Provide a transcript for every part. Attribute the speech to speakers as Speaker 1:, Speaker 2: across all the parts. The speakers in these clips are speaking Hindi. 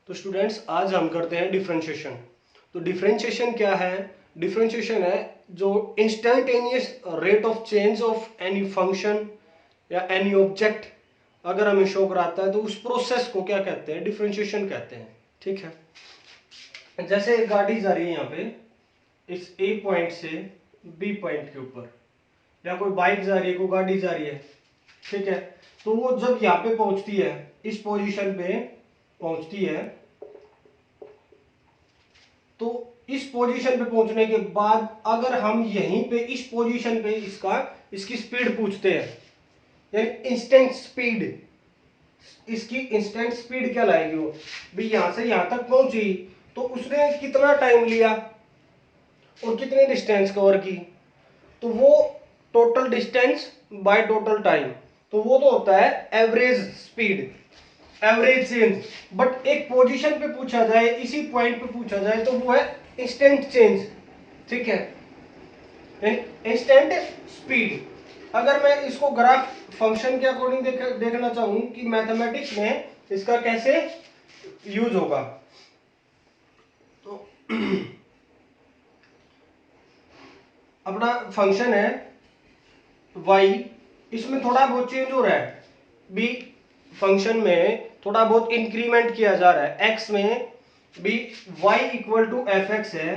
Speaker 1: तो स्टूडेंट्स आज हम करते हैं डिफरेंशिएशन। तो डिफरेंशिएशन क्या है? डिफरेंशिएशन है जो instantaneous rate of change of any function या एनी ऑब्जेक्ट अगर हमें शो कराता है तो उस प्रोसेस को क्या कहते हैं? डिफरेंशिएशन कहते हैं। ठीक है, जैसे एक गाड़ी जा रही है यहाँ पे इस ए पॉइंट से बी पॉइंट के ऊपर, या कोई बाइक जा रही है, कोई गाड़ी जा रही है। ठीक है, तो वो जब यहाँ पे पहुंचती है, इस पोजीशन पे पहुंचती है, तो इस पोजीशन पे पहुंचने के बाद अगर हम यहीं पे इस पोजीशन पे इसकी स्पीड पूछते हैं, यानी इंस्टेंट स्पीड, इसकी इंस्टेंट स्पीड क्या लाएगी वो भी, यहां से यहां तक पहुंची तो उसने कितना टाइम लिया और कितनी डिस्टेंस कवर की, तो वो total distance by total time, तो वो तो होता है average speed, average change. But एक पोजीशन पे पूछा जाए, इसी पॉइंट पे पूछा जाए, तो वो है इंस्टेंट चेंज। ठीक है, इंस्टेंट स्पीड। अगर मैं इसको ग्राफ फंक्शन के अकॉर्डिंग देखना चाहूं कि मैथमेटिक्स में इसका कैसे यूज होगा, तो अपना फंक्शन है y, इसमें थोड़ा बहुत चेंज हो रहा है, बी फंक्शन में थोड़ा बहुत इंक्रीमेंट किया जा रहा है, x में भी y equal to f x है,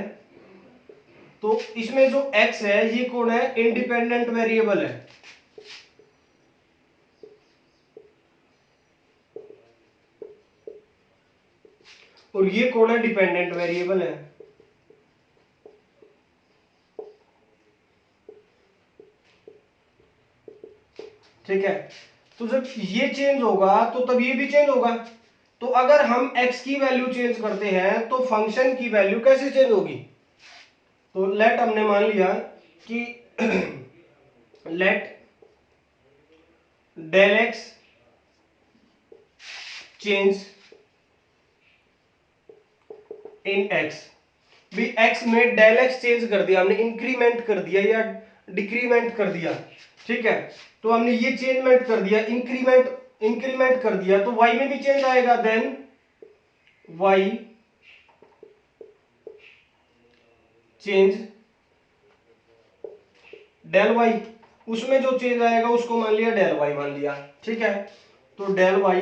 Speaker 1: तो इसमें जो x है ये कौन है? इंडिपेंडेंट वेरिएबल है। और ये कौन है? डिपेंडेंट वेरिएबल है। ठीक है, तो जब ये चेंज होगा तो तब ये भी चेंज होगा। तो अगर हम x की वैल्यू चेंज करते हैं तो फंक्शन की वैल्यू कैसे चेंज होगी? तो लेट हमने मान लिया कि let del x change in x, भी x में डेल एक्स चेंज कर दिया हमने, इंक्रीमेंट कर दिया या डिक्रीमेंट कर दिया। ठीक है, तो हमने ये चेंजमेंट कर दिया, इंक्रीमेंट कर दिया, तो y में भी चेंज आएगा। Then y change del y, उसमें जो चेंज आएगा उसको मान लिया डेल y मान लिया। ठीक है, तो डेल y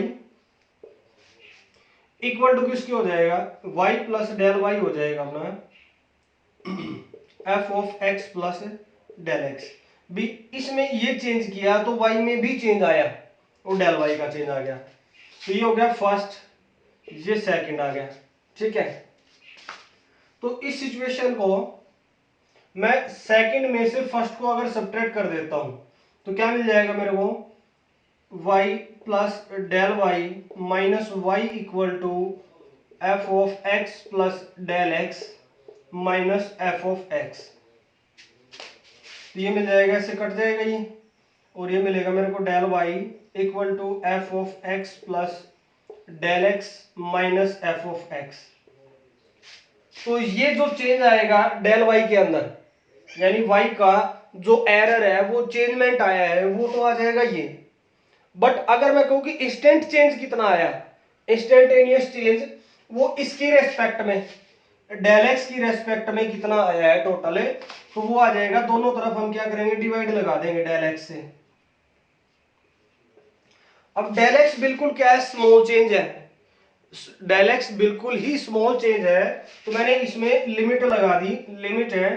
Speaker 1: इक्वल टू किसके हो जाएगा? y प्लस डेल y हो जाएगा अपना f of x plus del x. भी इसमें ये चेंज किया तो y में भी चेंज आया और डेल y का चेंज आ गया, तो ये हो गया फर्स्ट, ये सेकंड आ गया। ठीक है, तो इस सिचुएशन को मैं सेकंड में से फर्स्ट को अगर सब्ट्रैक्ट कर देता हूं तो क्या मिल जाएगा मेरे को? y plus del y minus y equal to f of x plus del x minus f of x. तो ये मिल जाएगा, इससे कट जाएगा ये, और ये मिलेगा मेरे को del y equal to f of x plus del x minus f of x. तो ये जो चेंज आएगा डेल वाई के अंदर, यानी वाई का जो एरर है, वो चेंजमेंट आया है, वो तो आ जाएगा ये। बट अगर मैं कहूं कि इंस्टेंट चेंज कितना आया, इंस्टेंटेनियस चेंज, वो इसकी रेस्पेक्ट में, डेल एक्स की रेस्पेक्ट में कितना आया है टोटल है, तो वो आ जाएगा, दोनों तरफ हम क्या करेंगे? डिवाइड लगा देंगे डेल एक्स से। अब डेल एक्स बिल्कुल क्या है? स्मॉल चेंज है, डेल एक्स बिल्कुल ही स्मॉल चेंज है, तो मैंने इसमें लिमिट लगा दी। लिमिट है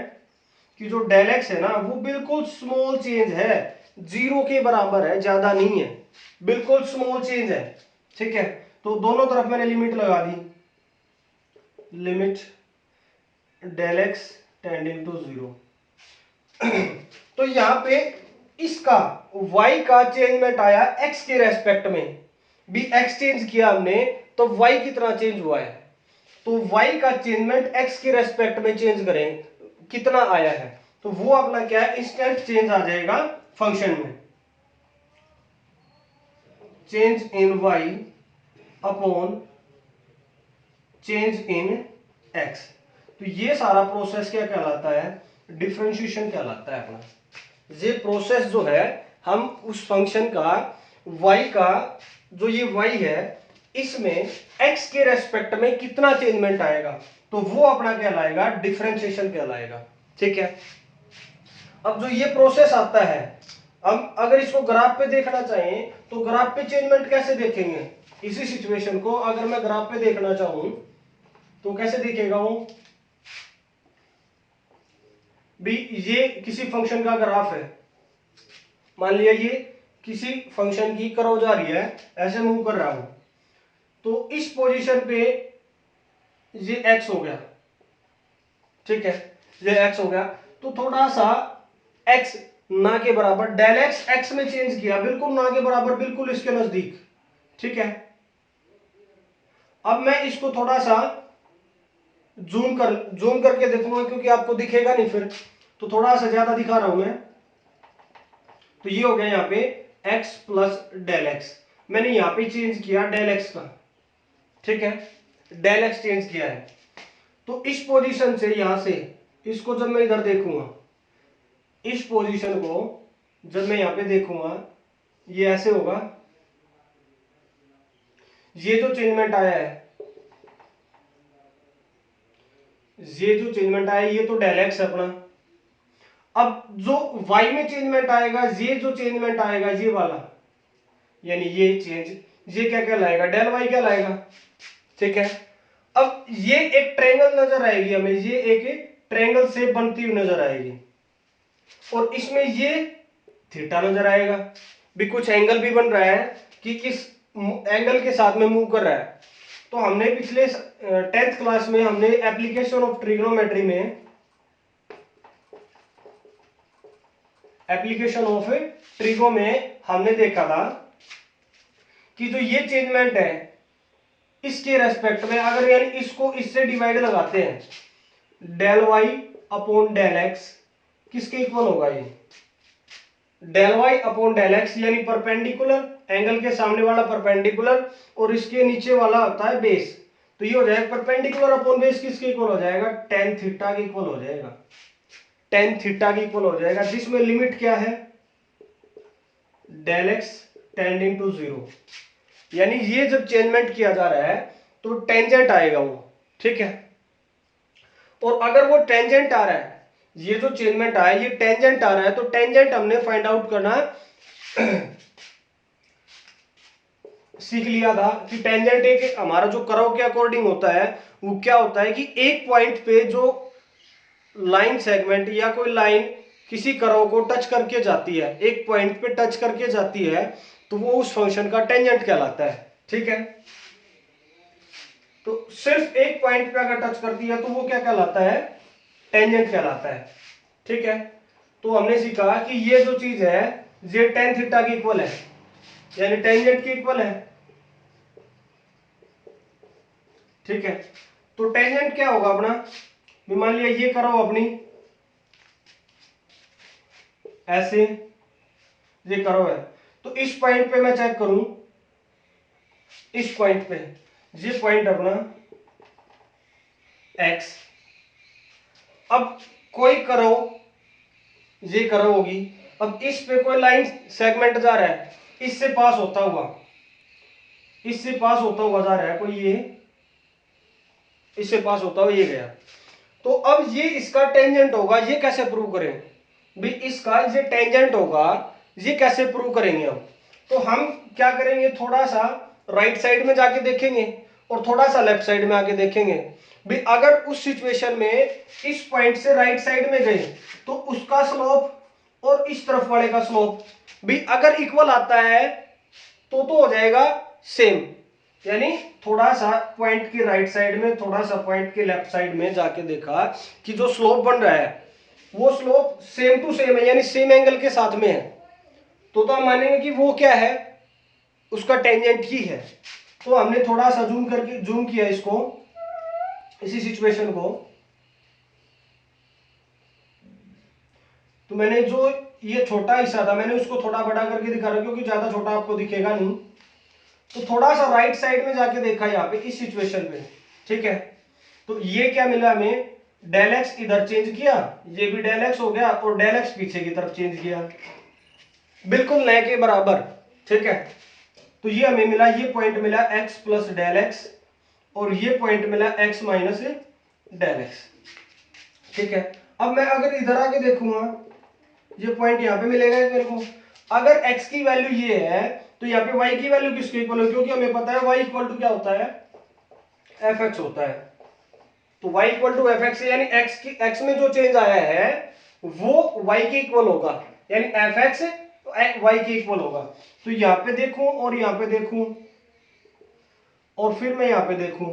Speaker 1: कि जो डेल एक्स है ना वो बिल्कुल स्मॉल चेंज है, जीरो के बराबर है, ज्यादा नहीं है, बिल्कुल स्मॉल चेंज है। ठीक है, तो दोनों तरफ मैंने लिमिट लगा दी, limit del x tending to zero. तो यहां पे इसका y का चेंजमेंट आया x के रेस्पेक्ट में, भी x चेंज किया हमने तो y कितना चेंज हुआ है, तो y का चेंजमेंट x के रेस्पेक्ट में चेंज करें कितना आया है, तो वो अपना क्या है? इंस्टेंट चेंज आ जाएगा फंक्शन में, change in y upon change in x। तो ये सारा प्रोसेस क्या कहलाता है? डिफरेंशिएशन कहलाता है अपना। ये प्रोसेस जो है, हम उस फंक्शन का y का, जो ये y है, इसमें x के रेस्पेक्ट में कितना चेंजमेंट आएगा, तो वो अपना कहलाएगा डिफरेंशिएशन कहलाएगा। ठीक है, अब जो ये प्रोसेस आता है, अब अगर इसको ग्राफ पे देखना चाहें तो ग्राफ पे चेंजमेंट कैसे देखेंगे, इसी सिचुएशन को अगर मैं ग्राफ पे देखना चाहूं तो कैसे दिखेगा वो भी, ये किसी फंक्शन का ग्राफ है, मान लिया ये किसी फंक्शन की कर्व जा रही है, ऐसे मूव कर रहा हूं, तो इस पोजीशन पे ये x हो गया। ठीक है, ये x हो गया, तो थोड़ा सा x ना के बराबर, डेल x में चेंज किया, बिल्कुल ना के बराबर, बिल्कुल इसके नजदीक। ठीक है, अब मैं इसको थोड़ा सा जूम करके देखूंगा, क्योंकि आपको दिखेगा नहीं फिर, तो थोड़ा सा ज्यादा दिखा रहा हूं मैं। तो ये हो गया यहाँ पे x प्लस डेल एक्स, मैंने यहाँ पे चेंज किया डेल एक्स का। ठीक है, डेल एक्स चेंज किया है, तो इस पोजीशन से यहां से इसको जब मैं इधर देखूंगा, इस पोजीशन को जब मैं यहां पे देखूंगा, ये ऐसे होगा, ये जो चेंजमेंट आया है, ये जो चेंजमेंट आया ये तो डेल एक्स है अपना। अब जो y में चेंजमेंट आएगा, ये जो चेंजमेंट आएगा ये वाला, यानी ये चेंज, ये क्या कहलाएगा, डेल y कहलाएगा। ठीक है, अब ये एक ट्रायंगल नजर आएगी हमें, ये एक ट्रायंगल शेप बनती हुई नजर आएगी, और इसमें ये थीटा नजर आएगा, भी कुछ एंगल भी बन रहा है कि किस एंगल के साथ में मूव कर रहा है। तो हमने पिछले 10th क्लास में हमने एप्लीकेशन ऑफ ट्रिग्नोमेट्री में, एप्लीकेशन ऑफ ट्रिगो में हमने देखा था कि जो ये चेंजमेंट है इसके रेस्पेक्ट में, अगर यानी इसको इससे डिवाइड लगाते हैं, del y upon del x किसके इक्वल होगा, ये del y upon del x, यानी परपेंडिकुलर, एंगल के सामने वाला परपेंडिकुलर और इसके नीचे वाला होता है बेस, तो ये हो जाएगा परपेंडिकुलर अपॉन बेस किसके इक्वल हो जाएगा, टेन थीटा के इक्वल हो जाएगा, टेन थीटा के इक्वल हो जाएगा, जिसमें लिमिट क्या है, del x tending to zero, यानी ये जब चेंजमेंट किया जा रहा है तो टेंजेंट आएगा वो। ठीक है, और अगर वो टेंजेंट आ रहा है, ये जो चेंजमेंट आया ये टेंजेंट आ रहा है, तो टेंजेंट हमने फाइंड आउट करना सीख लिया था कि टेंजेंट एक हमारा जो कर्व के अकॉर्डिंग होता है, वो क्या होता है कि एक पॉइंट पे जो लाइन सेगमेंट या कोई लाइन किसी कर्व को टच करके जाती है, एक पॉइंट पे टच करके जाती है, तो वो उस फंक्शन का टेंजेंट कहलाता है। ठीक है, तो सिर्फ एक पॉइंट पे अगर टच करती है तो वो क्या कहलाता है, टेंजेंट कहलाता है। ठीक है, तो हमने सीखा कि ये जो चीज है ये टेन थीटा की इक्वल है, यानी टेंजेंट की इक्वल है। ठीक है, तो टेंजेंट क्या होगा अपना, मान लिया ये करो अपनी ऐसे, ये करो है, तो इस पॉइंट पे मैं चेक करूं, इस पॉइंट पे ये पॉइंट अपना x, अब कोई करो, ये करो होगी, अब इस पे कोई लाइन सेगमेंट जा रहा है, इससे पास होता हुआ, इससे पास होता हुआ जा रहा है कोई, ये इससे पास होता हुआ ये गया, तो अब ये इसका टेंजेंट होगा, ये कैसे प्रूव करें भी, इसका ये टेंजेंट होगा, ये कैसे प्रूव करेंगे हम, तो हम क्या करेंगे, थोड़ा सा राइट साइड में जाके देखेंगे और थोड़ा सा लेफ्ट साइड में आके देखेंगे भी, अगर उस सिचुएशन में इस पॉइंट से राइट साइड में गए तो उसका स्लोप और इस तरफ वाले का स्लोप भी अगर इक्वल आता है तो हो जाएगा सेम, यानी थोड़ा सा पॉइंट की राइट साइड में, थोड़ा सा पॉइंट के लेफ्ट साइड में जाके देखा कि जो स्लोप बन रहा है वो स्लोप सेम टू सेम है, यानी सेम एंगल के साथ में है, तो हम मानेंगे कि वो क्या है, उसका टेंजेंट ही है। तो हमने थोड़ा सा जूम किया इसको, इसी सिचुएशन को, तो मैंने जो ये छोटा हिस्सा था मैंने उसको थोड़ा बड़ा करके दिखा रहा हूं, क्योंकि ज्यादा छोटा आपको दिखेगा नहीं, तो थोड़ा सा राइट साइड में जाके देखा यहाँ पे इस सिचुएशन पे। ठीक है, तो ये क्या मिला हमें, डेल एक्स इधर चेंज किया, ये भी डेल एक्स हो गया, और डेल एक्स पीछे की तरफ चेंज किया, बिल्कुल नए के बराबर। ठीक है, तो ये हमें मिला, ये पॉइंट मिला x प्लस डेल एक्स और ये पॉइंट मिला x माइनस डेल एक्स। ठीक है, अब मैं अगर इधर आके देखूंगा, ये पॉइंट यहाँ पे मिलेगा मेरे को। अगर x की वैल्यू ये है तो यहाँ पे y की वैल्यू किसके इक्वल है, क्योंकि हमें पता है y इक्वल टू क्या होता है, fx होता है। तो y इक्वल टू fx है, यानी x में जो चेंज आया है वो y के इक्वल होगा, यानी fx y के इक्वल होगा। तो यहाँ पे देखूं और यहाँ पे देखूं और फिर मैं यहाँ पे देखूं,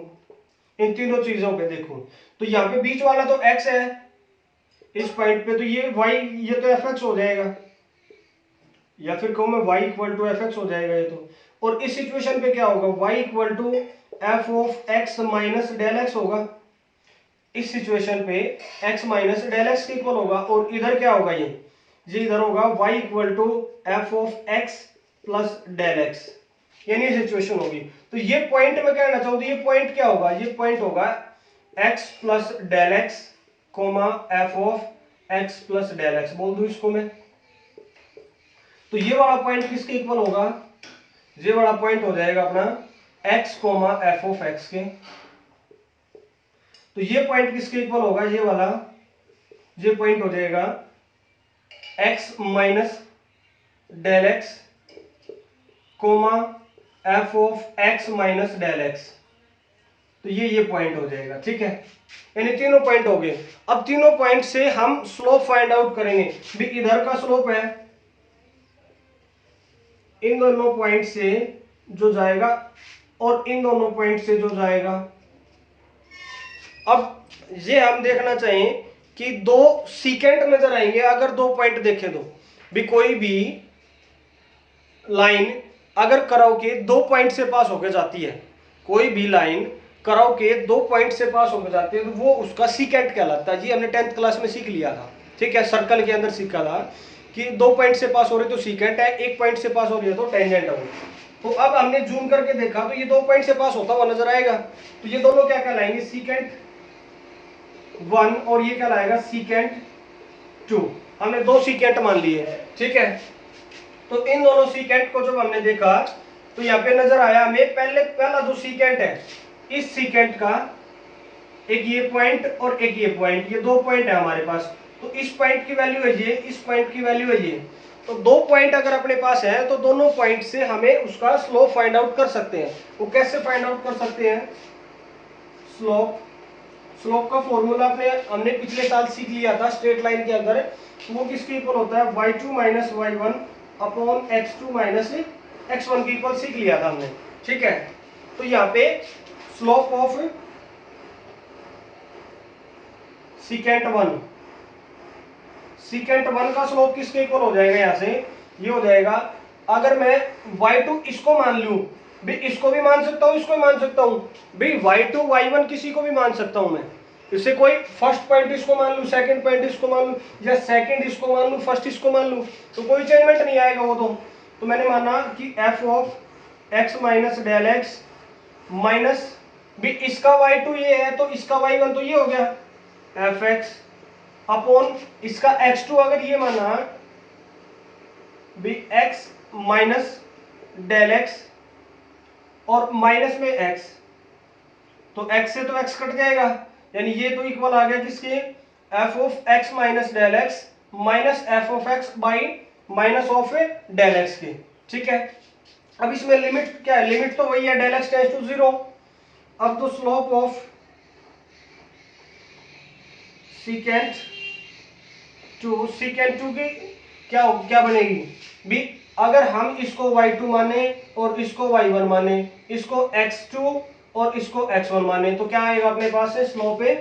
Speaker 1: इन तीनों चीजों पे देखूं, तो यहाँ पे बीच वाला तो x है इस पॉइंट पे, तो ये y, ये तो fx हो जाएगा, या फिर कहूं मैं y इक्वल टू fx हो जाएगा ये तो। और इस सिचुएशन पे क्या होगा, y equal to f of x minus del x होगा। इस सिचुएशन पे x माइनस डेल एक्स के इक्वल होगा, और इधर क्या होगा, ये इधर होगा y equal to f of x plus del x, यानी ये सिचुएशन होगी। तो ये पॉइंट में कहना चाहूँ, ये पॉइंट क्या होगा, ये पॉइंट होगा x plus del x comma f of x plus del x, बोल दूं इसको मैं। तो ये वाला पॉइंट किसके इक्वल होगा, ये वाला पॉइंट हो जाएगा अपना x comma f of x के। तो ये पॉइंट किसके इक्वल होगा, ये वाला, ये पॉइंट हो जाएगा x minus del x comma f of x minus del x. तो ये पॉइंट हो जाएगा। ठीक है, यानी तीनों पॉइंट हो गए। अब तीनों पॉइंट से हम स्लोप फाइंड आउट करेंगे। भी इधर का स्लोप है, इन दोनों पॉइंट से जो जाएगा और इन दोनों पॉइंट से जो जाएगा। अब ये हम देखना चाहिए कि दो सीकेंट नजर आएंगे अगर दो पॉइंट देखें तो। भी कोई भी लाइन अगर करव के दो पॉइंट से पास होकर जाती है, कोई भी लाइन करव के दो पॉइंट से पास होकर जाती है, तो वो उसका सीकेंट कहलाता है। जी हमने 10th क्लास में सीख लिया था। ठीक है, सर्कल के अंदर सीखा था कि दो पॉइंट से पास हो रही तो सीकेंट है, एक पॉइंट से पास हो रही है तो टेंजेंट है। तो अब हमने जूम करके देखा तो ये दो पॉइंट से पास होता हुआ नजर आएगा, तो ये दोनों क्या कहलाएंगे, सीकेंट 1 और ये कहलाएगा सीकेंट 2। हमने दो सीकेंट मान लिए। ठीक है, तो इन दोनों सीकेंट को जब हमने देखा तो यहाँ पे नजर आया हमें पहला जो सीकेंट है, इस सीकेंट का एक ये पॉइंट और एक ये पॉइंट, ये दो पॉइंट है हमारे पास। तो इस पॉइंट की वैल्यू है ये, इस पॉइंट की वैल्यू है ये। तो दो पॉइंट अगर अपने पास है तो दोनों पॉइंट से हमें उसका स्लोप फाइंड आउट कर सकते हैं। वो कैसे फाइंड आउट कर सकते हैं, स्लोप का फॉर्मूला हमने पिछले साल सीख लिया था स्ट्रेट लाइन के अंदर। तो वो किसके इक्वल होता है, y2 minus y1 upon x2 minus x1 के इक्वल सीख लिया था हमने। ठीक है, तो यहाँ पे स्लोप ऑफ सीकेंट 1 का स्लोप किसके इक्वल हो जाएगा, यहाँ से ये हो जाएगा, अगर मैं y2 इसको मान लूं, भी इसको भी मान सकता हूं, इसको भी मान सकता हूं, भी y2 y1 किसी को भी मान सकता हूं मैं। इससे कोई फर्स्ट पॉइंट इसको मान लूं, सेकंड पॉइंट इसको मान लूं, या सेकंड इसको मान लूं, फर्स्ट इसको मान लूं, तो कोई चेंजमेंट नहीं आएगा वो तो मैंने माना कि f of x minus del x minus, भी इसका y2 ये है तो इसका y1 तो ये हो गया fx अपॉन इसका x2 अगर ये माना भी x माइनस डेल एक्स और माइनस में x, तो x से तो x कट जाएगा, यानी ये तो इक्वल आ गया किसके, f of x minus del x minus f of x by minus of del x के। ठीक है, अब इसमें लिमिट क्या है, लिमिट तो वही है, डेल एक्स टेंड्स टू 0। अब तो स्लोप ऑफ सीकेंट 2 की क्या बनेगी, भी अगर हम इसको y2 माने और इसको y1 माने, इसको x2 और इसको x1 माने, तो क्या आएगा अपने पास है, स्लोप है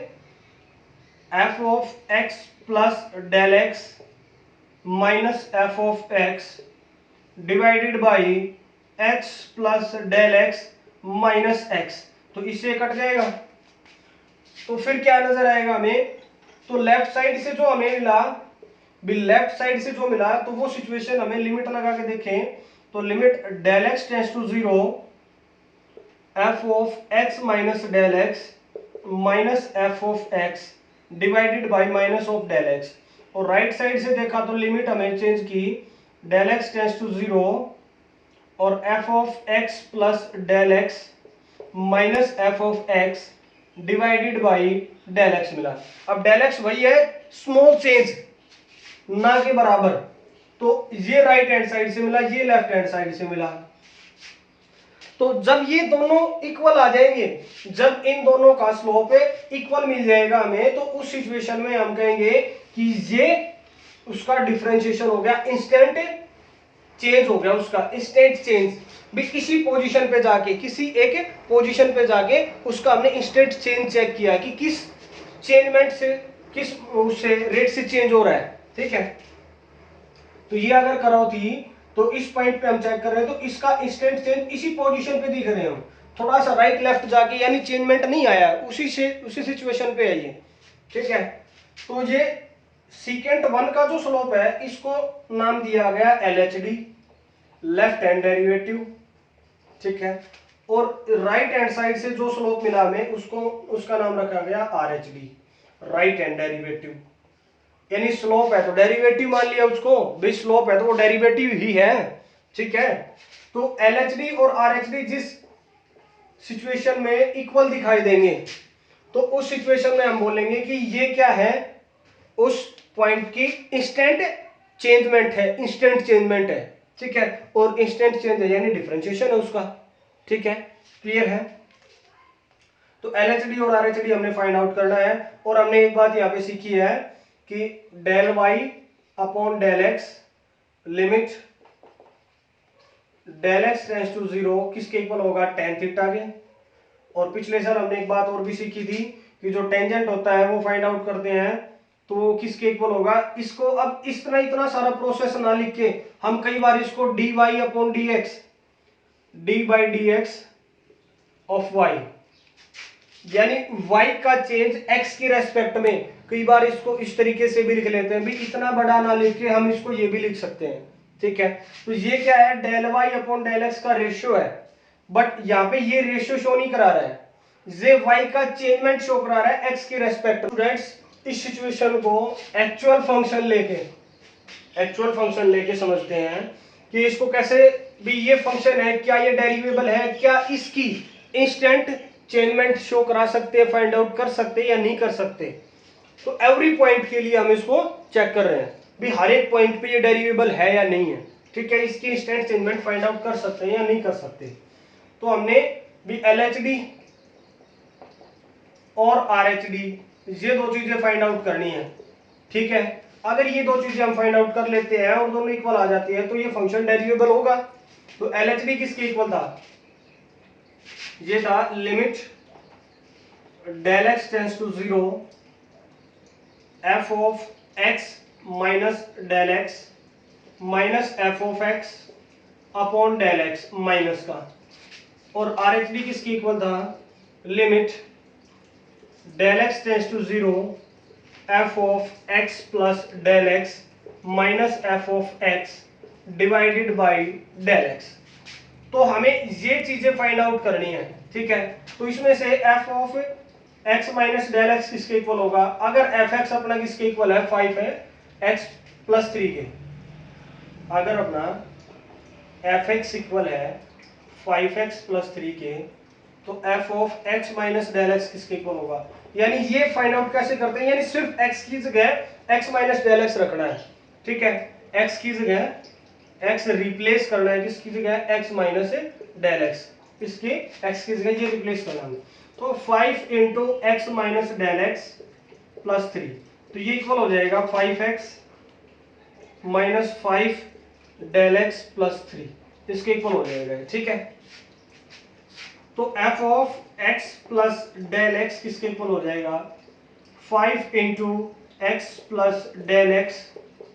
Speaker 1: f of x plus del x minus f of x divided by x plus del x minus x। तो इससे कट जाएगा, तो फिर क्या नजर आएगा हमें, तो लेफ्ट साइड से जो हमें मिला, भी लेफ्ट साइड से जो मिला, तो वो सिचुएशन हमें लिमिट लगा के देखें, तो limit del x tends to 0 f of x minus del x minus f of x divided by minus of del x. और राइट साइड से देखा तो लिमिट हमें चेंज की, डेल एक्स टेंड्स टू 0 और f of x plus del x minus f of x divided by del x मिला। अब डेल एक्स वही है, स्मॉल चेंज ना के बराबर, तो ये राइट हैंड साइड से मिला, ये लेफ्ट हैंड साइड से मिला। तो जब ये दोनों इक्वल आ जाएंगे, जब इन दोनों का स्लोप इक्वल मिल जाएगा हमें, तो उस सिचुएशन में हम कहेंगे कि ये उसका डिफरेंशिएशन हो गया, इंस्टेंट चेंज हो गया, उसका इंस्टेंट चेंज भी किसी पोजीशन पे जाके, किसी एक पोजीशन पे जाके उसका हमने इंस्टेंट चेंज चेक किया कि किस चेंजमेंट से, किस उससे रेट से चेंज हो रहा है। ठीक है, तो ये अगर करौती तो इस पॉइंट पे हम चेक कर रहे हैं, तो इसका इंस्टेंट चेंज इसी पोजीशन पे दिख रहे हैं हम, थोड़ा सा राइट लेफ्ट जाके, यानी चेंजमेंट नहीं आया, उसी सिचुएशन पे है ये। ठीक है, तो ये सीकेंट वन का जो स्लोप है इसको नाम दिया गया LHD, लेफ्ट हैंड डेरिवेटिव। ठीक है, और राइट हैंड साइड से जो स्लोप मिला हमें उसको, उसका नाम रखा गया RHD, राइट हैंड डेरिवेटिव। यानी स्लोप है तो डेरिवेटिव मान लिया उसको, भी स्लोप है तो वो डेरिवेटिव ही है। ठीक है, तो LHD और RHD जिस सिचुएशन में इक्वल दिखाई देंगे, तो उस सिचुएशन में हम बोलेंगे कि ये क्या है, उस पॉइंट की इंस्टेंट चेंजमेंट है, इंस्टेंट चेंजमेंट है। ठीक है, और इंस्टेंट चेंज है यानी डिफरेंशिएशन है उसका। ठीक है, क्लियर है। तो LHD और RHD हमने फाइंड आउट करना है, और हमने एक बात यहाँ पे सीखी है कि del y upon del x limit del x tends to 0 किसके इक्वल होगा, tan थीटा के। और पिछले साल हमने एक बात और भी सीखी थी कि जो टेंजेंट होता है वो फाइंड आउट करते हैं तो किसके इक्वल होगा। इसको अब इस तरह इतना सारा प्रोसेस ना लिख के हम कई बार इसको dy upon dx, d by D x of y, यानी y का चेंज x की रेस्पेक्ट में, कई बार इसको इस तरीके से भी लिख लेते हैं, भी इतना बड़ा ना लिख के हम इसको ये भी लिख सकते हैं। ठीक है, तो ये क्या है, del y upon del x का रेशियो है, बट यहाँ पे ये रेशियो शो नहीं करा रहा है, ये y का चेंजमेंट शो करा रहा है x की रेस्पेक्ट। स्टूडेंट्स इस सिचुएशन को एक्चुअल फंक्शन लेके समझते हैं कि इसको कैसे, भी ये फंक्शन है क्या, ये डेरिवेबल है क्या, इसकी इंस्टेंट चेंजमेंट शो करा सकते हैं, फाइंड आउट कर सकते हैं या नहीं कर सकते। तो एवरी पॉइंट के लिए हम इसको चेक कर रहे हैं, भी हर एक पॉइंट पे ये डेरिवेबल है या नहीं है। ठीक है, इसकी इंस्टेंट चेंजमेंट फाइंड आउट कर सकते हैं या नहीं कर सकते। तो हमने भी LHD और RHD ये दो चीजें फाइंड आउट करनी है। ठीक है, अगर ये दो चीजें हम फाइंड आउट कर लेते हैं और दोनों इक्वल आ जाती है तो ये फंक्शन डेरिवेबल होगा। तो LHD किसके इक्वल था, ये था limit del x tends to 0 f of x minus del x minus f of x upon del x minus का। और RHD किसके इक्वल था, limit del x tends to 0 f of x plus del x minus f of x divided by del x. तो हमें ये चीजें फाइंड आउट करनी है। ठीक है, तो इसमें से f of x minus del x किसके इक्वल होगा, अगर एफ एक्स अपना किसके इक्वल है, 5 है एक्स प्लस 3 के, अगर अपना एफ एक्स इक्वल है 5x प्लस 3 के, तो f of x minus del x किसके इक्वल होगा। यानी ये फाइंड आउट कैसे करते हैं, यानी सिर्फ x की जगह x माइनस डेल एक्स रखना है। ठीक है, x की जगह x रिप्लेस करना है, किसकी जगह, x माइनस डेल एक्स, इसके x की जगह ये रिप्लेस करना है। तो 5 into x minus del x plus 3, तो ये इक्वल हो जाएगा 5x minus 5 del x plus 3, इसके इक्वल हो जाएगा। ठीक है, तो f of x plus del x किसके इक्वल हो जाएगा, 5 into x plus del x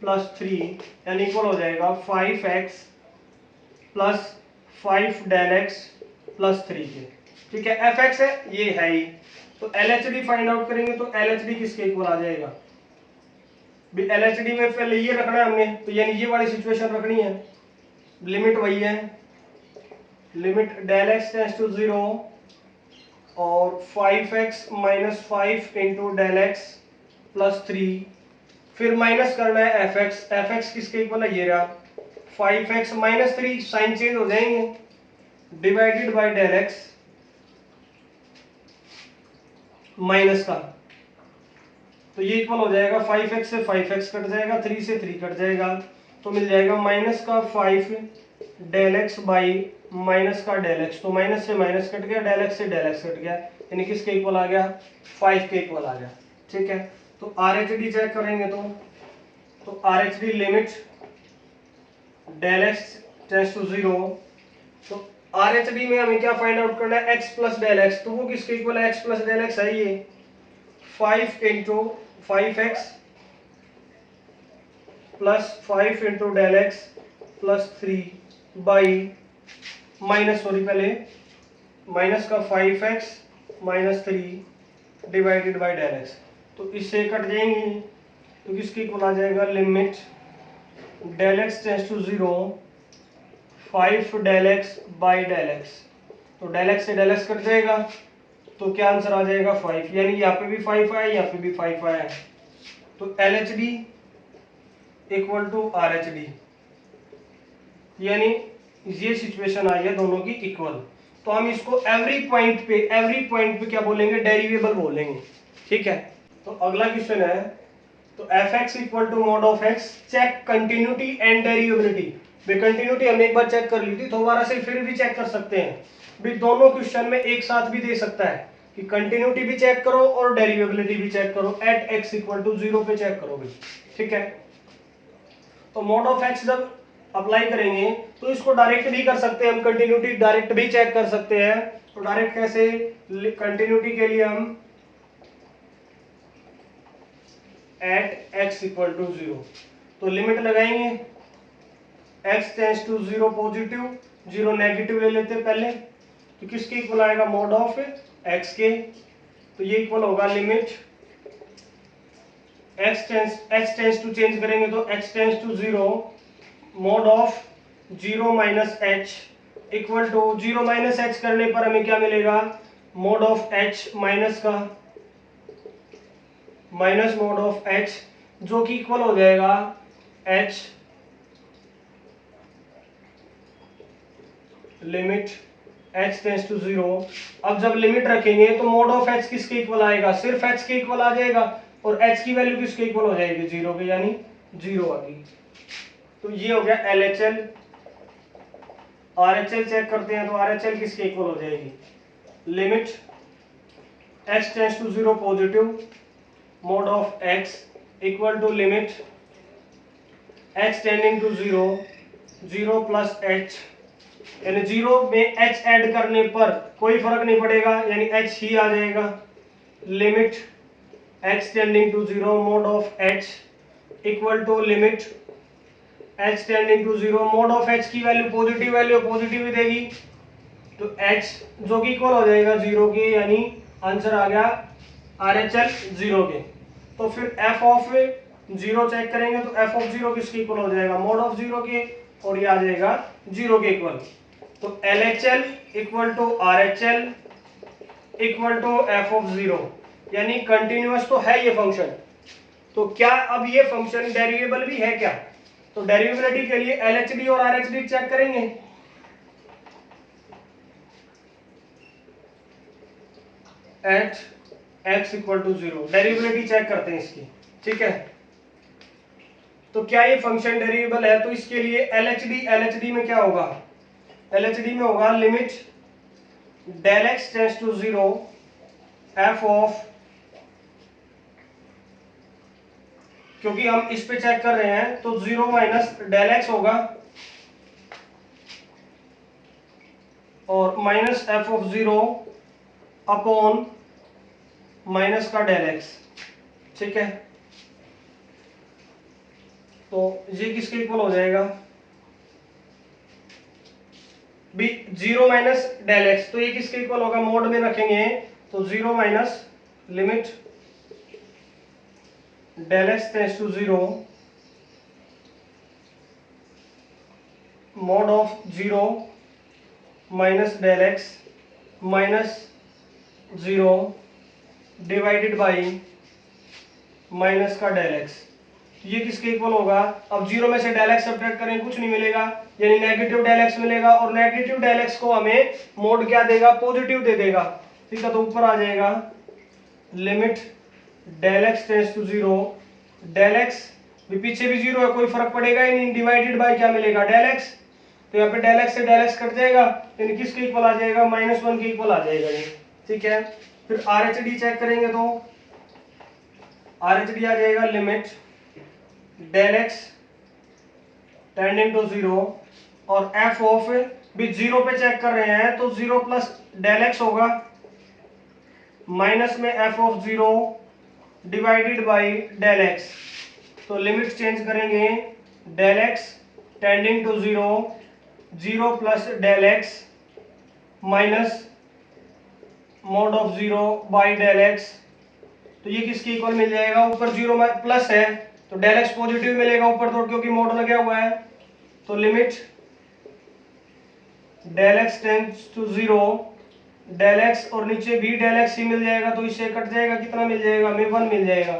Speaker 1: plus 3, यानी इक्वल हो जाएगा 5x plus 5 del x plus 3 के। ठीक है, एफ एक्स है, ये है ही, तो LHD फाइंड आउट करेंगे तो LHD किसके इक्वल आ जाएगा, भी LHD में पहले ये रखना है हमने, तो यानी ये वाली सिचुएशन रखनी है, लिमिट वही है, limit del x tends to 0 और 5x minus 5 into del x plus 3, फिर माइनस करना है एफ एक्स किसके इक्वल है, ये रहा 5x माइनस 3, साइन चेंज हो जाएंगे, divided by del x minus का, तो ये इक्वल हो जाएगा 5x से 5x कट जाएगा, 3 से 3 कट जाएगा, तो मिल जाएगा माइनस का 5 डेल एक्स बाई माइनस का डेल एक्स, तो माइनस से माइनस कट गया, डेल एक्स से डेल एक्स कट गया, यानी किसके इक्वल आ गया, 5 के इक्वल आ गया। ठीक है, तो आर एच डी चेक करेंगे तो R H D limit del x tends to 0, तो आर एच डी में हमें क्या फाइंड आउट करना है, x प्लस डेल एक्स, तो वो किसके इक्वल है, x प्लस डेल एक्स है ये 5 into 5x plus 5 into del x plus 3 by minus, sorry पहले माइनस का 5x minus 3 divided by del x, तो इससे कट जाएंगे, तो किसके इक्वल आ जाएगा, limit del x tends to 0 5 del x by del x, तो डेल एक्स से डेल एक्स कट जाएगा, तो क्या आंसर आ जाएगा 5, यानी यहाँ पे भी 5 आया, यहाँ पे भी 5 आया, तो L H D equal to R H D, यानी ये सिचुएशन आई है दोनों की इक्वल, तो हम इसको एवरी पॉइंट पे क्या बोलेंगे, डेरिवेबल बोलेंगे। ठीक है, तो अगला क्वेश्चन है, तो f x equal to mod of x, check continuity and derivability. वे कंटिन्यूटी हमने एक बार चेक कर ली थी, दोबारा से फिर भी चेक कर सकते हैं, भी दोनों क्वेश्चन में एक साथ भी दे सकता है कि कंटिन्यूटी भी चेक करो और डेरिवेबिलिटी भी चेक करो, एट एक्स इक्वल टू 0 पे चेक करोगे। ठीक है, तो मॉड ऑफ एक्स जब अप्लाई करेंगे तो इसको डायरेक्ट भी कर सकते हैं हम, कंटिन्यूटी डायरेक्ट भी चेक कर सकते हैं, तो डायरेक्ट कैसे, कंटिन्यूटी के लिए हम एट एक्स इक्वल टू 0, तो लिमिट लगाएंगे, x tends to 0 positive, 0 negative ले लेते हैं पहले, तो किसके इक्वल आएगा, मॉड ऑफ x के, तो ये इक्वल होगा limit x tends to change करेंगे तो x tends to 0 mod of 0 minus h equal to 0 minus h करने पर हमें क्या मिलेगा, मॉड ऑफ h माइनस का माइनस मॉड ऑफ h, जो कि इक्वल हो जाएगा h limit h tends to 0। अब जब लिमिट रखेंगे तो मॉड ऑफ h किसके इक्वल आएगा, सिर्फ h के इक्वल आ जाएगा, और h की वैल्यू किसके इक्वल हो जाएगी, 0 के, यानी 0 आ गई। तो ये हो गया LHL। RHL चेक करते हैं, तो RHL किसके इक्वल हो जाएगी, limit x tends to 0 positive mod of x equal to limit x tending to 0 0 plus h, यानी 0 में h ऐड करने पर कोई फर्क नहीं पड़ेगा, यानी h ही आ जाएगा, limit x tending to 0 mod of h equal to limit h tending to 0, mod of h की वैल्यू पॉजिटिव ही देगी, तो h जो कि इक्वल हो जाएगा 0 के, यानी आंसर आ गया RHL 0 के। तो फिर f ऑफ 0 चेक करेंगे, तो f ऑफ 0 किसके इक्वल हो जाएगा, मॉड ऑफ 0 के, और ये आ जाएगा 0 के इक्वल, तो LHL equal to RHL equal to f of 0, यानी कंटिन्यूअस तो है ये फंक्शन। तो क्या अब ये फंक्शन डेरिवेबल भी है क्या, तो डेरिवेबिलिटी के लिए LHD और RHD चेक करेंगे, at x equal to 0 derivability check करते हैं इसकी। ठीक है, तो क्या ये फंक्शन डेरिवेबल है, तो इसके लिए LHD में क्या होगा, LHD में होगा limit del x tends to 0 f of, क्योंकि हम इस पे चेक कर रहे हैं तो 0 माइनस डेल x होगा और minus f of 0 upon minus का डेल x। ठीक है, तो ये किसके इक्वल हो जाएगा, भी 0 माइनस डेल एक्स, तो ये किसके इक्वल होगा, मोड में रखेंगे तो 0 minus limit del x tends to 0 mod of 0 minus del x minus 0 divided by minus का डेल एक्स। ये किसके इक्वल होगा? अब जीरो में से डेल एक्स सब्ट्रैक्ट करें, कुछ नहीं मिलेगा, यानी नेगेटिव डेल एक्स मिलेगा, और नेगेटिव डेल एक्स को हमें मोड क्या देगा? पॉजिटिव दे देगा। ठीक है, तो ऊपर आ जाएगा limit del x tends to zero, del x भी पीछे भी जीरो है, कोई फर्क पड़ेगा ही नहीं, डिवाइडेड बाय क्या मिलेगा? Del x. तो यहाँ पे डेल एक्स से डेल एक्स कट जाएगा, यानी किसके इक्वल आ जाएगा? -1 के इक्वल आ जाएगा ये। ठीक है, फिर आर एच डी चेक करेंगे तो आर एच डी आ जाएगा limit del x tending to zero, और एफ ऑफ भी जीरो पे चेक कर रहे हैं तो जीरो प्लस डेल एक्स होगा, माइनस में f of zero divided by del x. तो लिमिट चेंज करेंगे, del x tending to zero, zero plus del x minus mod of zero by del x. तो ये किसके इक्वल मिल जाएगा? ऊपर जीरो में प्लस है तो डेल एक्स पॉजिटिव मिलेगा ऊपर तो, क्योंकि मोड लगा हुआ है। तो limit del x tends to zero, del x और नीचे भी डेल एक्स ही मिल जाएगा, तो इससे कट जाएगा, कितना मिल जाएगा? हमें 1 मिल जाएगा।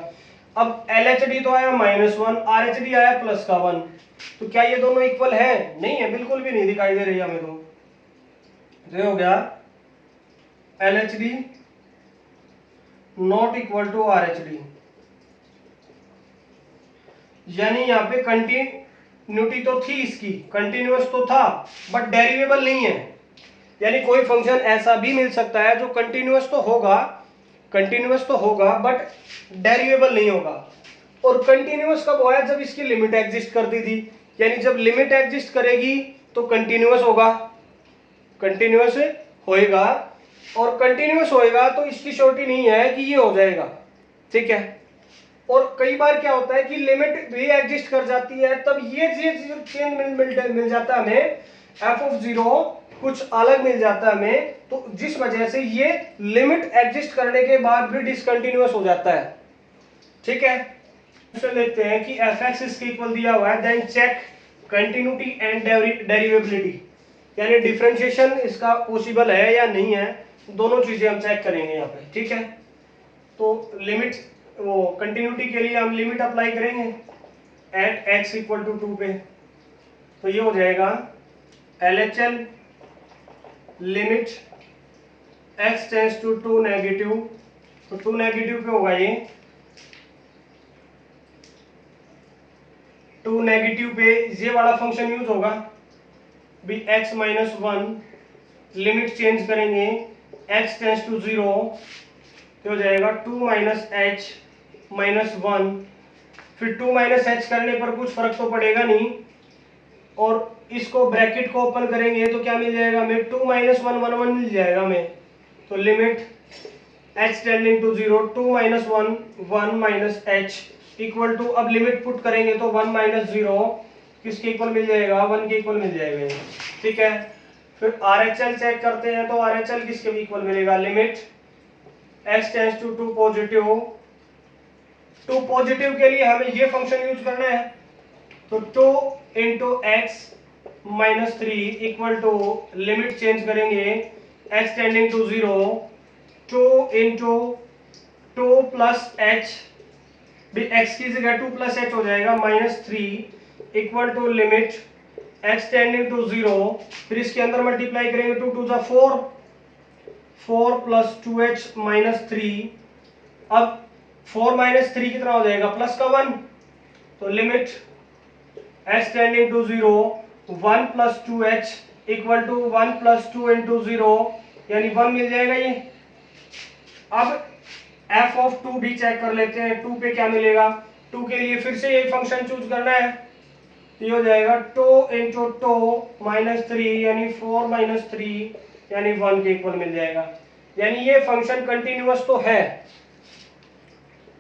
Speaker 1: अब एल एच डी तो आया -1, आर एच डी आया प्लस का 1, तो क्या ये दोनों इक्वल है? नहीं है, बिल्कुल भी नहीं दिखाई दे रही हमें। तो ये हो गया L H D not equal to R H D, यानी यहाँ पे कंटिन्यूटी तो थी, इसकी कंटिन्यूअस तो था, बट डेरिवेबल नहीं है। यानी कोई फंक्शन ऐसा भी मिल सकता है जो कंटिन्यूअस तो होगा बट डेरिवेबल नहीं होगा। और कंटिन्यूअस कब हुआ है? जब इसकी लिमिट एग्जिस्ट करती थी, यानी जब लिमिट एग्जिस्ट करेगी तो कंटिन्यूअस होगा, कंटिन्यूअस होएगा, और कंटिन्यूअस होएगा तो इसकी श्योरिटी नहीं है कि ये हो जाएगा। ठीक है, और कई बार क्या होता है कि लिमिट भी एग्जिस्ट कर जाती है, तब ये चेंज मिल जाता है हमें, एफ ऑफ जीरो कुछ अलग मिल जाता है हमें, तो जिस वजह से ये लिमिट एग्जिस्ट करने के बाद भी डिसकंटिन्यूअस हो जाता है। ठीक है, देखते हैं कि एफ एक्स इसके इक्वल दिया हुआ है, देन चेक कंटिन्यूटी एंड डेरिवेबिलिटी, यानी डिफरेंशिएशन इसका पॉसिबल है या नहीं है, दोनों चीजें हम चेक करेंगे यहाँ पे। ठीक है, तो लिमिट वो कंटिन्यूटी के लिए हम लिमिट अप्लाई करेंगे एट एक्स इक्वल टू 2 पे, तो ये हो जाएगा L H L limit x tends to 2 negative, तो 2 नेगेटिव पे होगा ये, 2 नेगेटिव पे ये वाला फंक्शन यूज होगा भी x -1, लिमिट चेंज करेंगे x टेंड्स टू 0, तो हो जाएगा 2 h -1, फिर 2 h करने पर कुछ फर्क तो पड़ेगा नहीं, और इसको ब्रैकेट को ओपन करेंगे तो क्या मिल जाएगा हमें? 2 - 1 1 मिल जाएगा हमें। तो limit h tending to 0, 2 - 1 1 h equal to, अब लिमिट पुट करेंगे तो 1 - 0 किसके इक्वल मिल जाएगा? 1 के इक्वल मिल जाएगा। ठीक है, फिर आर एच एल चेक करते हैं, तो आर एच एल किसके इक्वल मिलेगा? Limit x tends to 2 positive, 2 positive के लिए हमें ये फंक्शन यूज करना है, तो 2 into x -3 equal to, limit change करेंगे x tending to 0, 2 into 2 plus h, भी x की जगह 2 प्लस h हो जाएगा, -3 equal to limit x tending to 0, फिर इसके अंदर मल्टीप्लाई करेंगे, 2 2 4, 4 प्लस 2h -3, अब 4 - 3 कितना हो जाएगा? प्लस का 1, तो limit x tending to 0, 1 plus 2h equal to 1 plus 2 into 0, यानी 1 मिल जाएगा ये। अब f ऑफ 2 भी चेक कर लेते हैं, 2 पे क्या मिलेगा? 2 के लिए फिर से यही फंक्शन चूज करना है, ये हो जाएगा 2 इंटू 2 -3, यानी 4 - 3, यानी 1 के इक्वल मिल जाएगा, यानी ये फंक्शन कंटिन्यूअस तो है।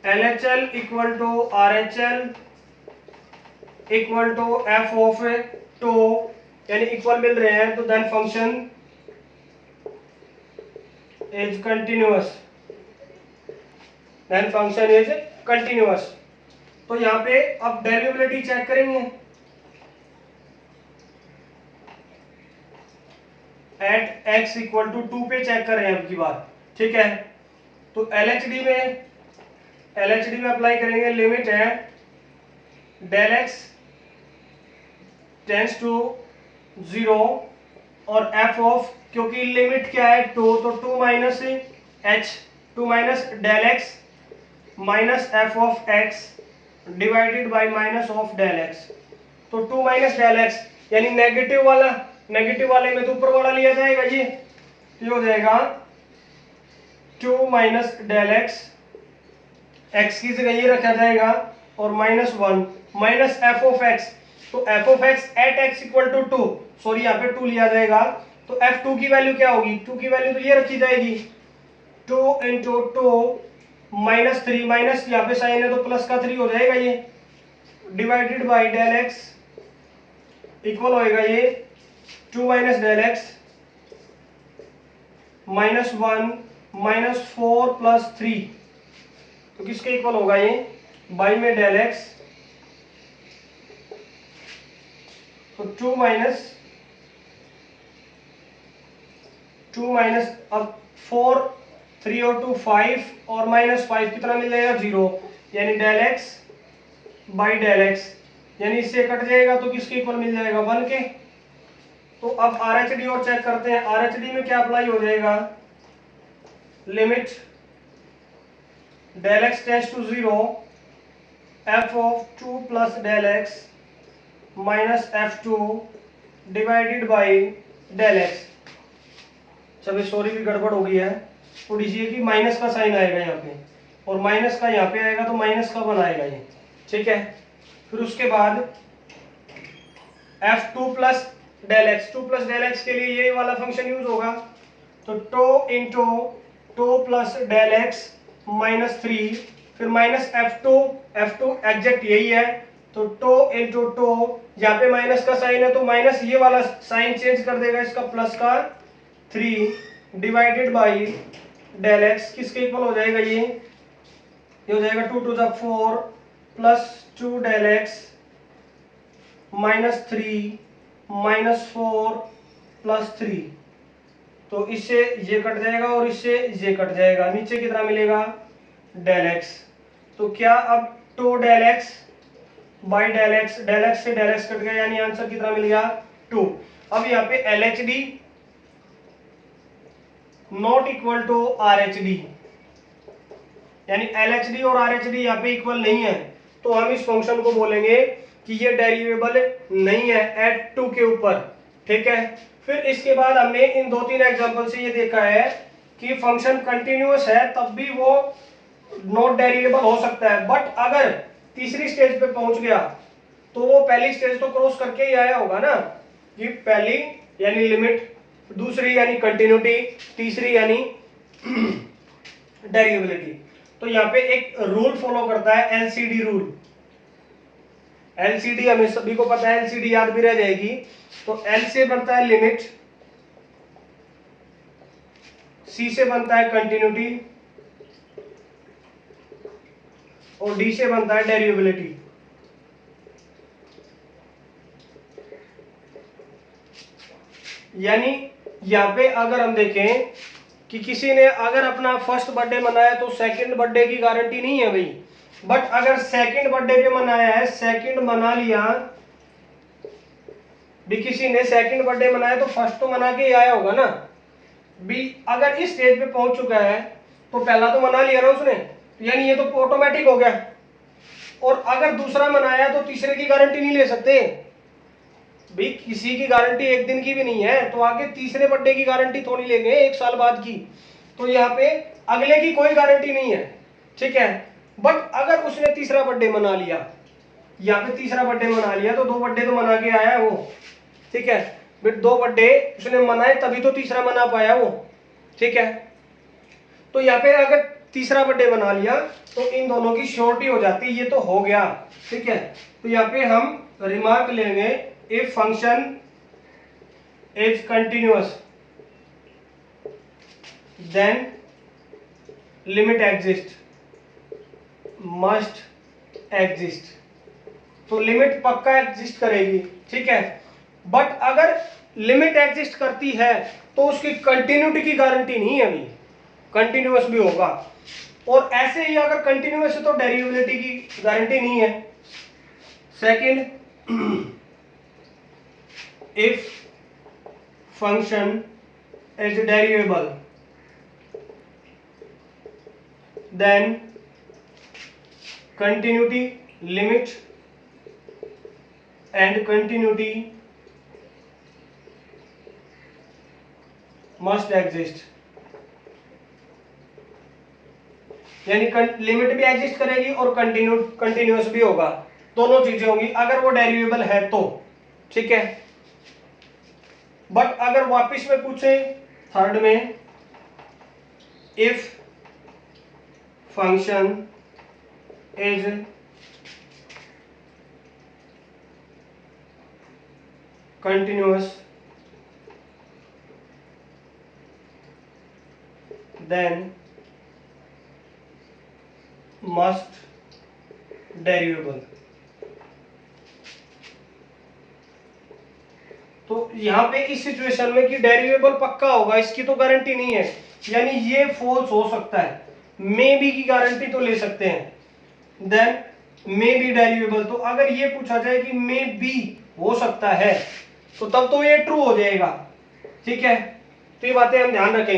Speaker 1: LHL equal to RHL equal to f of 2, यानी इक्वल मिल रहे हैं, तो then function is continuous, then function is continuous. तो यहाँ पे अब डेरिवेबिलिटी चेक करेंगे एट x इक्वल टू 2 पे चेक कर रहे हैं अब की बार। ठीक है, तो LHD में अप्लाई करेंगे, लिमिट है डेल एक्स टेंस टू 0 और एफ ऑफ, क्योंकि लिमिट क्या है 2, तो 2 minus h, 2 minus del x minus f of x divided by minus of del x. तो 2 माइनस डेल एक्स यानी नेगेटिव वाला, नेगेटिव वाले में तो ऊपर वाला लिया जाएगा, ये हो जाएगा 2 माइनस डेल एक्स, एक्स की जगह ये रखा जाएगा और -1 माइनस एफ ऑफ एक्स, तो f of x at x equal to 2, sorry यहाँ पे 2 लिया जाएगा, तो f2 की वैल्यू क्या होगी, 2 की वैल्यू तो ये रखी जाएगी 2 इंटू 2 माइनस 3, माइनस यहाँ पे साइन है तो प्लस का 3 हो जाएगा, ये divided by del x equal होएगा ये 2 माइनस डेल एक्स -1 -4 प्लस 3, तो किसके इक्वल होगा ये, बाई में डेल एक्स, तो 2 माइनस अब 4, 3 और 2 5 और -5 कितना मिल जाएगा 0, यानी del x by del x, यानी इससे कट जाएगा तो किसके इक्वल मिल जाएगा 1 के। तो अब RHD और चेक करते हैं, RHD में क्या अप्लाई हो जाएगा, limit del x tends to 0 f of 2 plus del x minus f2 divided by del x. चलो सॉरी भी गड़बड़ हो गई है थोड़ी सी, कि माइनस का साइन आएगा यहाँ पे और माइनस का यहाँ पे आएगा तो माइनस का 1 आएगा ये, ठीक है। फिर उसके बाद f2 plus del x, 2 plus del x के लिए ये वाला फंक्शन यूज होगा, तो 2 इंटू 2 प्लस डेल एक्स -3, फिर माइनस f2 एग्जैक्ट यही है, तो 2 इंटू 2, यहाँ पे माइनस का साइन है तो माइनस ये वाला साइन चेंज कर देगा इसका, प्लस का 3 डिवाइडेड बाई डेल एक्स, किसके इक्वल हो जाएगा ये हो जाएगा 2 to the 4 plus 2 del x -3 -4 plus 3, तो इससे ये कट जाएगा और इससे ये कट जाएगा, नीचे कितना मिलेगा डेल एक्स, तो क्या अब 2 del x by del x से डेल एक्स कट गया, यानी आंसर कितना मिल गया 2। अब यहाँ पे LHD not equal to RHD, यानी LHD और RHD यहाँ पे इक्वल नहीं है, तो हम इस फंक्शन को बोलेंगे कि ये डेरिवेबल नहीं है एट 2 के ऊपर, ठीक है। फिर इसके बाद हमने इन 2-3 एग्जांपल से ये देखा है कि फंक्शन कंटिन्यूअस है तब भी वो नॉट डेरिवेबल हो सकता है, बट अगर तीसरी स्टेज पे पहुंच गया तो वो पहली स्टेज तो क्रॉस करके ही आया होगा ना, कि पहली यानी लिमिट, दूसरी यानी कंटिन्यूटी, तीसरी यानी डेरिवेबिलिटी। तो यहाँ पे एक रूल फॉलो करता है LCD रूल, LCD हमें सभी को पता है, LCD याद भी रह जाएगी, तो L से बनता है लिमिट, C से बनता है कंटिन्यूटी और D से बनता है डेरिवेबिलिटी। यानी यहाँ पे अगर हम देखें कि किसी ने अगर अपना फर्स्ट बर्थडे मनाया तो सेकंड बर्थडे की गारंटी नहीं है भाई, बट अगर सेकंड बर्थडे पे मनाया है, सेकंड मना लिया भी, किसी ने सेकंड बर्थडे मनाया तो फर्स्ट तो मना के ही आया होगा ना भी, अगर इस स्टेज पे पहुंच चुका है तो पहला तो मना लिया ना उसने, यानी ये तो ऑटोमेटिक हो गया, और अगर दूसरा मनाया तो तीसरे की गारंटी नहीं ले सकते भाई, किसी की गारंटी एक दिन की भी नहीं है, तो आगे तीसरे बर्थडे की गारंटी थोड़ी लेंगे 1 साल बाद की, तो यहाँ पे अगले की कोई गारंटी नहीं है, ठीक है। बट अगर उसने तीसरा बर्थडे मना लिया, यहाँ पे तीसरा बर्थडे मना लिया, तो 2 बर्थडे तो मना के आया है वो, ठीक है, बट 2 बर्थडे उसने मनाए तभी तो तीसरा मना पाया वो, ठीक है। तो यहाँ पे अगर तीसरा बर्थडे मना लिया तो इन दोनों की श्योरिटी हो जाती है, ये तो हो गया, ठीक है। तो यहाँ पे हम रिमार्क लेंगे, if function is continuous then limit exist, must exist, तो लिमिट पक्का एग्जिस्ट करेगी, ठीक है। बट अगर लिमिट एग्जिस्ट करती है तो उसकी कंटिन्यूटी की गारंटी नहीं है अभी, कंटिन्यूअस भी होगा, और ऐसे ही अगर कंटिन्यूअस है तो डेरिवेबिलिटी की गारंटी नहीं है, second, if function is derivable then continuity limit and continuity must exist. यानी लिमिट भी एग्जिस्ट करेगी और कंटिन्यूअस भी होगा, दोनों चीजें होंगी अगर वो डेरिवेबल है तो, ठीक है। बट अगर वापस में पूछे थर्ड में, if function is continuous then must derivable. तो यहां पे इस सिचुएशन में कि डेरिवेबल पक्का होगा इसकी तो गारंटी नहीं है, यानी ये फॉल्स हो सकता है, मे बी की गारंटी तो ले सकते हैं, देन मे बी डेरिवेबल। तो अगर ये पूछा जाए कि मे बी हो सकता है तो तब तो ये ट्रू हो जाएगा, ठीक है। तो ये बातें हम ध्यान रखेंगे।